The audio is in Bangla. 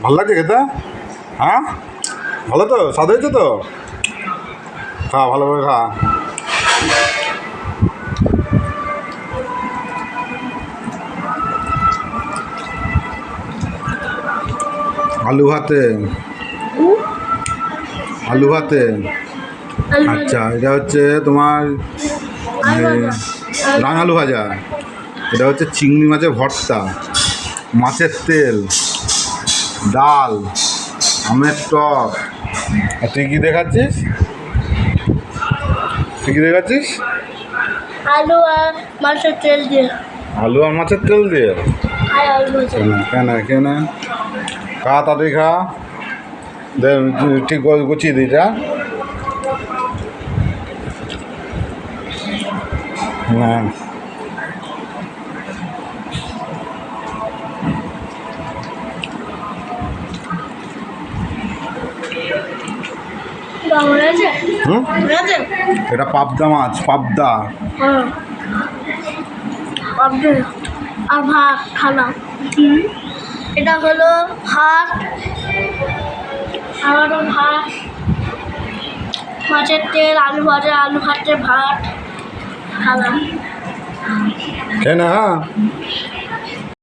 ভালো লাগছে খেতে? হ্যাঁ, ভালো তো, স্বাদ হয়েছে তো? খা, ভালো করে খা। আলু ভাতে, আলু ভাতে। আচ্ছা, এটা হচ্ছে তোমার রাঙালু ভাজা, এটা হচ্ছে চিংড়ি মাছের ভর্তা, মাছের তেল, ডাল, আমের টক। আর তুই কী দেখাচ্ছিস? তুই কী দেখাচ্ছিস? আলু আর মাছের তেল দিয়ে। আলু আর মাছের তেল দিয়ে? কেন কেন খা, তাড়াতাড়ি খা, ঠিক গুছিয়ে দিই যা। হ্যাঁ, এটা পাবদা মাছ, পাবদা। আর ভাত খালাম। এটা হলো ভাত, আর ভাত, মাছের তেল, আলু ভাজা, আলু ভাতের ভাত খালাম। কেন?